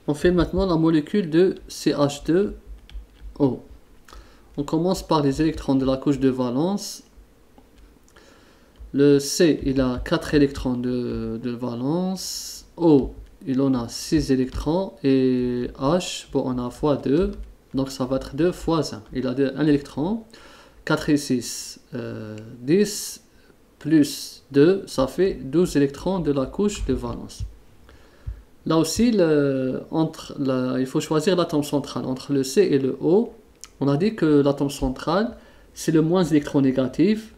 On fait maintenant la molécule de CH2O. On commence par les électrons de la couche de valence. Le C, il a 4 électrons de valence. O, il en a 6 électrons. Et H, bon, on a x2. Donc ça va être 2 fois 1. Il a 1 électron. 4 et 6, 10 plus 2, ça fait 12 électrons de la couche de valence. Là aussi, il faut choisir l'atome central. Entre le C et le O, on a dit que l'atome central, c'est le moins électronégatif.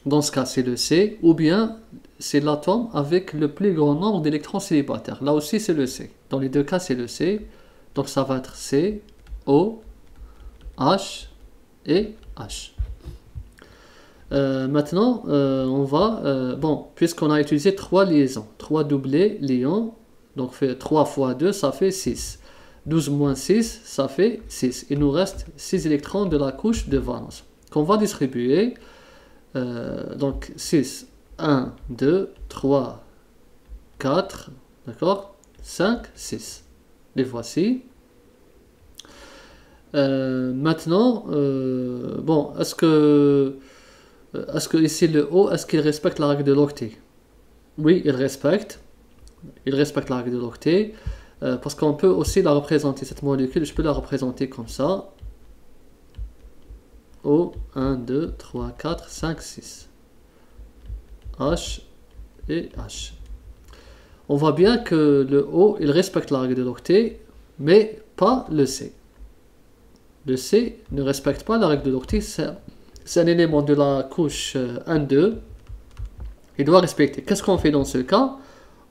Dans ce cas, c'est le C. Ou bien, c'est l'atome avec le plus grand nombre d'électrons célibataires. Là aussi, c'est le C. Dans les deux cas, c'est le C. Donc, ça va être C, O, H et H. Maintenant, on va... bon, puisqu'on a utilisé 3 liaisons, 3 doublés liants, donc fait 3 fois 2, ça fait 6. 12 moins 6, ça fait 6. Il nous reste 6 électrons de la couche de valence qu'on va distribuer. Donc 6, 1, 2, 3, 4, d'accord, 5, 6. Les voici. Maintenant, bon, est-ce que ici le O, est-ce qu'il respecte la règle de l'octet? Oui, il respecte. Il respecte la règle de l'octet. Parce qu'on peut aussi la représenter, cette molécule, je peux la représenter comme ça. O, 1, 2, 3, 4, 5, 6. H et H. On voit bien que le O, il respecte la règle de l'octet, mais pas le C. Le C ne respecte pas la règle de l'octet, c'est un élément de la couche 1, 2. Il doit respecter. Qu'est-ce qu'on fait dans ce cas?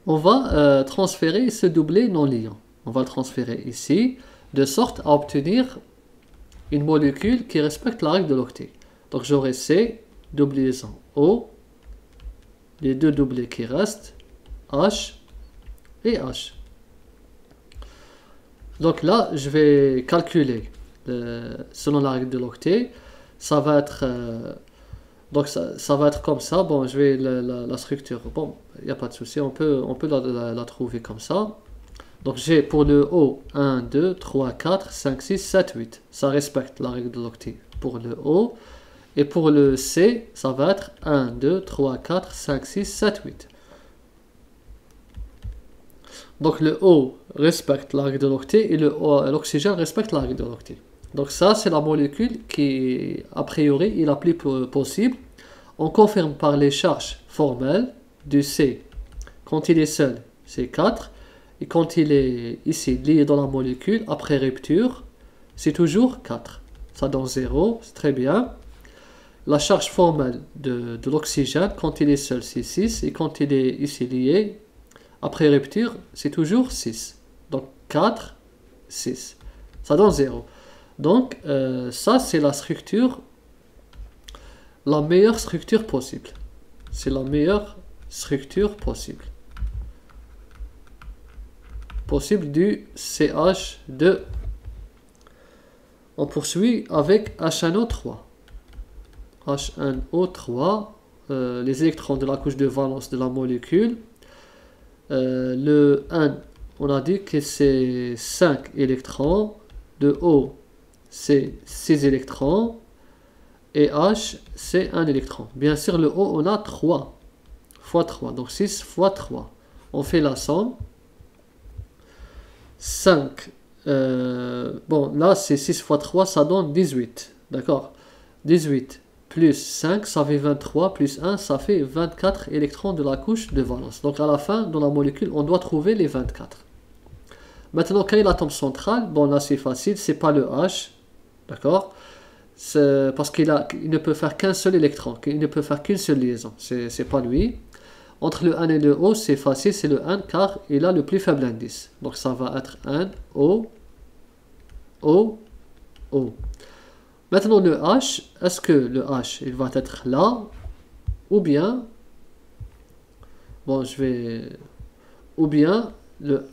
On va transférer ce doublé non liant. On va le transférer ici, de sorte à obtenir une molécule qui respecte la règle de l'octet. Donc j'aurai C, doublison O, les deux doublés qui restent, H et H. Donc là, je vais calculer selon la règle de l'octet. Ça va être... donc ça va être comme ça. Bon, je vais la structure. Bon, il n'y a pas de souci. On peut la trouver comme ça. Donc j'ai pour le O 1, 2, 3, 4, 5, 6, 7, 8. Ça respecte la règle de l'octet pour le O. Et pour le C, ça va être 1, 2, 3, 4, 5, 6, 7, 8. Donc le O respecte la règle de l'octet et l'oxygène respecte la règle de l'octet. Donc ça, c'est la molécule qui, a priori, est la plus possible. On confirme par les charges formelles du C. Quand il est seul, c'est 4. Et quand il est ici lié dans la molécule, après rupture, c'est toujours 4. Ça donne 0, c'est très bien. La charge formelle de l'oxygène, quand il est seul, c'est 6. Et quand il est ici lié, après rupture, c'est toujours 6. Donc 4, 6. Ça donne 0. Donc ça, c'est la structure, la meilleure structure possible. C'est la meilleure structure possible. Possible du CH2. On poursuit avec H1O3. H1O3, les électrons de la couche de valence de la molécule. Le 1, on a dit que c'est 5 électrons. De O, c'est 6 électrons. Et H, c'est 1 électron. Bien sûr, le O, on a 3 fois 3. Donc 6 fois 3. On fait la somme. 5. Bon, là, c'est 6 fois 3, ça donne 18. D'accord? 18 plus 5, ça fait 23. Plus 1, ça fait 24 électrons de la couche de valence. Donc à la fin, dans la molécule, on doit trouver les 24. Maintenant, quel est l'atome central? Bon, là, c'est facile. C'est pas le H. D'accord? Parce qu'il ne peut faire qu'un seul électron. Il ne peut faire qu'une seule liaison. C'est pas lui. Entre le 1 et le O, c'est facile, c'est le 1 car il a le plus faible indice. Donc ça va être 1, O, O, O. Maintenant le H, est-ce que le H, il va être là ou bien, bon je vais, ou bien le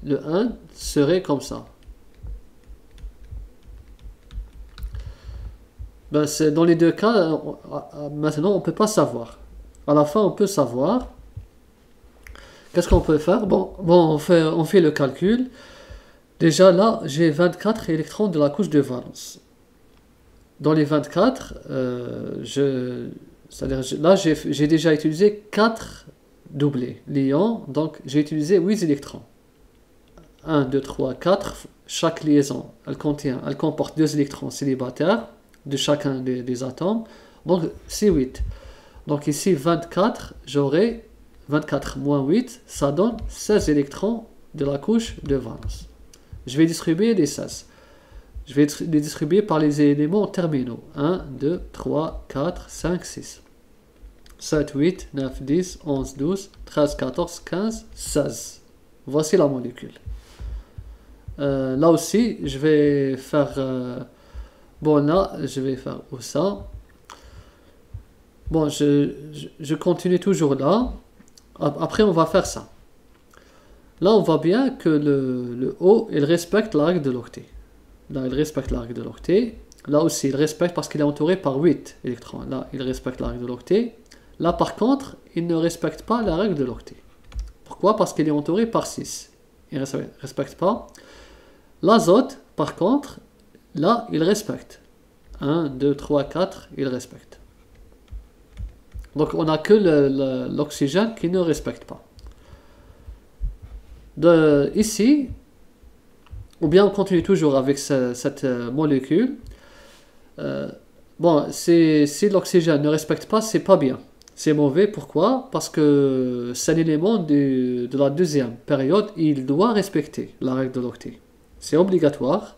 1 serait comme ça. Ben c'est dans les deux cas, maintenant on ne peut pas savoir. À la fin, on peut savoir. Qu'est-ce qu'on peut faire? Bon, on fait le calcul. Déjà là, j'ai 24 électrons de la couche de valence. Dans les 24, là j'ai déjà utilisé 4 doublés, l'ion, donc j'ai utilisé 8 électrons. 1, 2, 3, 4, chaque liaison, elle comporte 2 électrons célibataires de chacun des atomes, donc c'est 8. Donc ici 24, j'aurai 24 moins 8, ça donne 16 électrons de la couche de valence. Je vais distribuer les 16. Je vais les distribuer par les éléments terminaux. 1, 2, 3, 4, 5, 6. 7, 8, 9, 10, 11, 12, 13, 14, 15, 16. Voici la molécule. Là aussi, je vais faire... bon, là, je vais faire où ça? Bon, je continue toujours là. Après, on va faire ça. Là, on voit bien que le O, il respecte la règle de l'octet. Là, il respecte la règle de l'octet. Là aussi, il respecte parce qu'il est entouré par 8 électrons. Là, il respecte la règle de l'octet. Là, par contre, il ne respecte pas la règle de l'octet. Pourquoi? Parce qu'il est entouré par 6. Il ne respecte pas. L'azote, par contre, là, il respecte. 1, 2, 3, 4, il respecte. Donc, on n'a que l'oxygène qui ne respecte pas. Ici, ou bien on continue toujours avec cette molécule. Bon, si l'oxygène ne respecte pas, c'est pas bien. C'est mauvais, pourquoi? Parce que c'est l'élément de la deuxième période, il doit respecter la règle de l'octet. C'est obligatoire.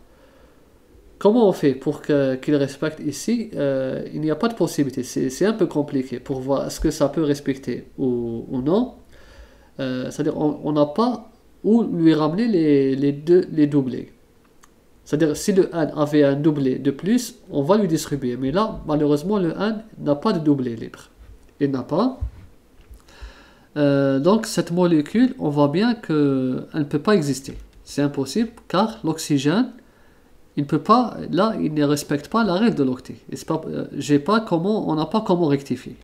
Comment on fait pour qu'il respecte ici? Il n'y a pas de possibilité. C'est un peu compliqué pour voir est-ce que ça peut respecter ou non. C'est-à-dire on n'a pas où lui ramener les doublés. C'est-à-dire si le N avait un doublé de plus, on va lui distribuer. Mais là, malheureusement, le N n'a pas de doublé libre. Il n'a pas. Donc cette molécule, on voit bien qu'elle ne peut pas exister. C'est impossible car l'oxygène, il peut pas, là, il ne respecte pas la règle de l'octet. On n'a pas comment rectifier.